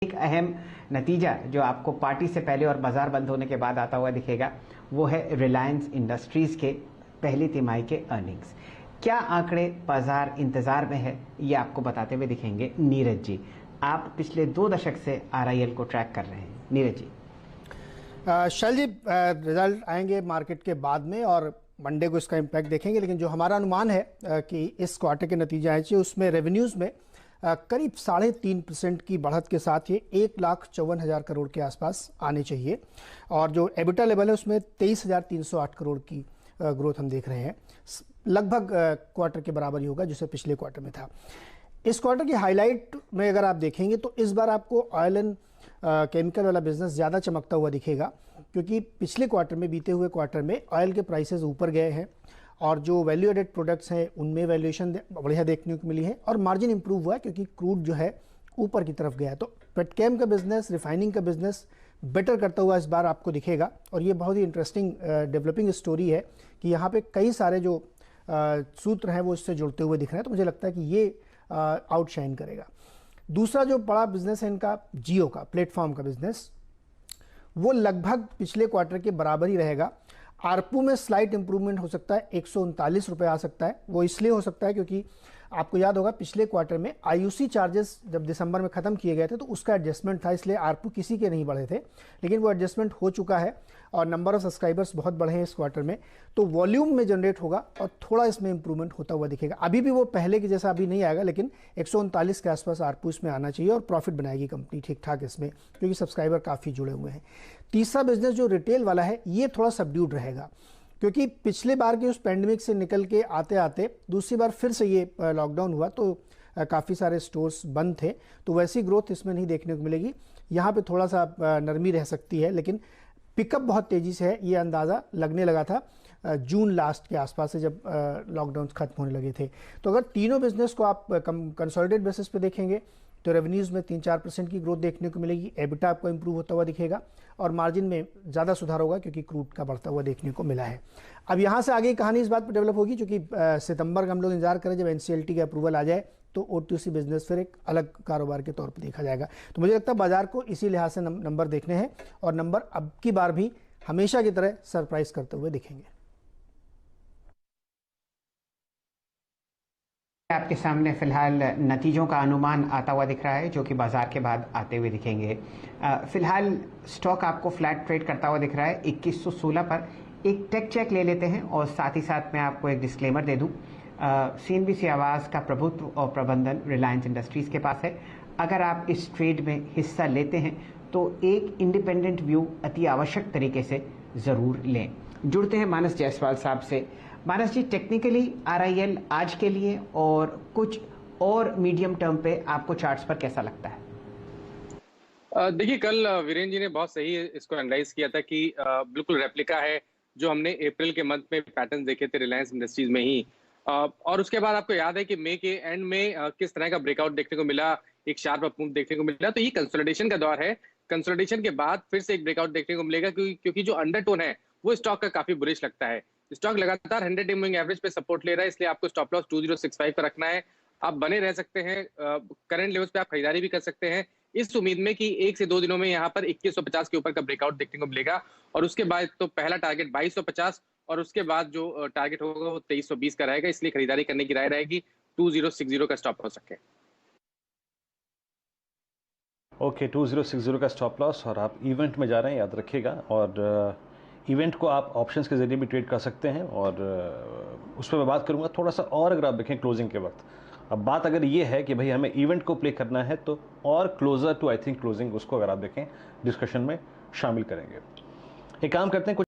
एक अहम नतीजा जो आपको पार्टी से पहले और बाजार बंद होने के बाद आता हुआ दिखेगा वो है रिलायंस इंडस्ट्रीज के पहली तिमाही के अर्निंग्स। क्या आंकड़े बाजार इंतजार में है ये आपको बताते हुए दिखेंगे नीरज जी। आप पिछले 2 दशक से आरआईएल को ट्रैक कर रहे हैं, नीरज जी। शैल जी, रिजल्ट आएंगे मार्केट के बाद में और मंडे को इसका इम्पैक्ट देखेंगे, लेकिन जो हमारा अनुमान है कि इस क्वार्टर के नतीजे आए चाहिए उसमें रेवेन्यूज़ में करीब 3.5% की बढ़त के साथ ये 1,54,000 करोड़ के आसपास आने चाहिए। और जो एबिटा लेवल है उसमें 23,308 करोड़ की ग्रोथ हम देख रहे हैं, लगभग क्वार्टर के बराबर ही होगा जिसे पिछले क्वार्टर में था। इस क्वार्टर की हाईलाइट में अगर आप देखेंगे तो इस बार आपको ऑयल एंड केमिकल वाला बिजनेस ज़्यादा चमकता हुआ दिखेगा, क्योंकि पिछले क्वार्टर में, बीते हुए क्वार्टर में ऑयल के प्राइसेस ऊपर गए हैं और जो वैल्यू एडेड प्रोडक्ट्स हैं उनमें वैल्यूएशन बढ़िया देखने को मिली है और मार्जिन इंप्रूव हुआ है क्योंकि क्रूड जो है ऊपर की तरफ गया है। तो पेट्रोकेम का बिजनेस, रिफाइनिंग का बिजनेस बेटर करता हुआ इस बार आपको दिखेगा। और ये बहुत ही इंटरेस्टिंग डेवलपिंग स्टोरी है कि यहाँ पे कई सारे जो सूत्र हैं वो इससे जुड़ते हुए दिख रहे हैं। तो मुझे लगता है कि ये आउटशाइन करेगा। दूसरा जो बड़ा बिजनेस है इनका, जियो का प्लेटफॉर्म का बिजनेस, वो लगभग पिछले क्वार्टर के बराबर ही रहेगा। आरपू में स्लाइट इंप्रूवमेंट हो सकता है, 139 रुपये आ सकता है। वो इसलिए हो सकता है क्योंकि आपको याद होगा पिछले क्वार्टर में आईयूसी चार्जेस जब दिसंबर में ख़त्म किए गए थे तो उसका एडजस्टमेंट था, इसलिए आरपू किसी के नहीं बढ़े थे, लेकिन वो एडजस्टमेंट हो चुका है और नंबर ऑफ सब्सक्राइबर्स बहुत बढ़े हैं इस क्वार्टर में। तो वॉल्यूम में जनरेट होगा और थोड़ा इसमें इंप्रूवमेंट होता हुआ दिखेगा। अभी भी वो पहले की जैसा अभी नहीं आएगा, लेकिन 139 के आसपास आरपू इसमें आना चाहिए और प्रॉफिट बनाएगी कंपनी ठीक ठाक इसमें, क्योंकि सब्सक्राइबर काफ़ी जुड़े हुए हैं। तीसरा बिजनेस जो रिटेल वाला है ये थोड़ा सबड्यूड रहेगा, क्योंकि पिछले बार के उस पैंडमिक से निकल के आते आते दूसरी बार फिर से ये लॉकडाउन हुआ तो काफ़ी सारे स्टोर्स बंद थे, तो वैसी ग्रोथ इसमें नहीं देखने को मिलेगी। यहाँ पे थोड़ा सा नरमी रह सकती है, लेकिन पिकअप बहुत तेज़ी से है, ये अंदाज़ा लगने लगा था जून लास्ट के आसपास से जब लॉकडाउन खत्म होने लगे थे। तो अगर तीनों बिजनेस को आप कंसोलिडेटेड बेसिस पे देखेंगे तो रेवेन्यूज़ में 3-4% की ग्रोथ देखने को मिलेगी, एबिटा आपको इंप्रूव होता हुआ दिखेगा और मार्जिन में ज़्यादा सुधार होगा क्योंकि क्रूड का बढ़ता हुआ देखने को मिला है। अब यहाँ से आगे कहानी इस बात पर डेवलप होगी, क्योंकि सितंबर का हम लोग इंतजार करें जब एनसीएलटी का अप्रूवल आ जाए तो ओटीसी बिजनेस फिर एक अलग कारोबार के तौर पर देखा जाएगा। तो मुझे लगता है बाजार को इसी लिहाज से नंबर देखने हैं और नंबर अब की बार भी हमेशा की तरह सरप्राइज करते हुए दिखेंगे। आपके सामने फिलहाल नतीजों का अनुमान आता हुआ दिख रहा है जो कि बाजार के बाद आते हुए दिखेंगे। फिलहाल स्टॉक आपको फ्लैट ट्रेड करता हुआ दिख रहा है 2116 पर। एक टेक चेक ले लेते हैं और साथ ही साथ मैं आपको एक डिस्क्लेमर दे दूं, सीएनबीसी आवाज़ का प्रभुत्व और प्रबंधन रिलायंस इंडस्ट्रीज़ के पास है। अगर आप इस ट्रेड में हिस्सा लेते हैं तो एक इंडिपेंडेंट व्यू अति आवश्यक तरीके से ज़रूर लें। जुड़ते हैं मानस जायसवाल साहब से। मानस जी, टेक्निकली आरआईएल आज के लिए और कुछ और मीडियम टर्म पे आपको चार्ट्स पर कैसा लगता है? देखिए, कल वीरेंद्र जी ने बहुत सही इसको एनालाइज किया था कि बिल्कुल रेप्लिका है जो हमने अप्रैल के मंथ में पैटर्न देखे थे रिलायंस इंडस्ट्रीज में ही। और उसके बाद आपको याद है कि मई के एंड में किस तरह का ब्रेकआउट देखने को मिला, एक शार्प अप मूव देखने को मिला। तो ये कंसोलिडेशन का दौर है। कंसोलिडेशन के बाद फिर से एक ब्रेकआउट देखने को मिलेगा, क्योंकि जो अंडरटोन है वो स्टॉक का काफी बुलिश लगता है। स्टॉक लगातार 100 डे मूविंग एवरेज पे सपोर्ट ले रहा है, इसलिए आपको स्टॉप लॉस 2065 पर रखना है। आप बने रह सकते हैं, करंट लेवल्स पे आप खरीदारी भी कर सकते हैं इस उम्मीद में कि 1 से 2 दिनों में यहाँ पर 2150 के ऊपर का ब्रेकआउट देखने को मिलेगा। और उसके बाद तो पहला टारगेट 2250 और उसके बाद जो टारगेट होगा वो 2320 का रहेगा, इसलिए खरीदारी करने की राय रहेगी 2060 का स्टॉप हो सके। ओके, 2060 का स्टॉप लॉस और आप इवेंट में जा रहे हैं, याद रखिएगा। और इवेंट को आप ऑप्शंस के जरिए भी ट्रेड कर सकते हैं और उस पर मैं बात करूंगा थोड़ा सा। और अगर आप देखें क्लोजिंग के वक्त, अब बात अगर ये है कि भाई हमें इवेंट को प्ले करना है तो और closer to I think closing, उसको अगर आप देखें डिस्कशन में शामिल करेंगे। एक काम करते हैं, कुछ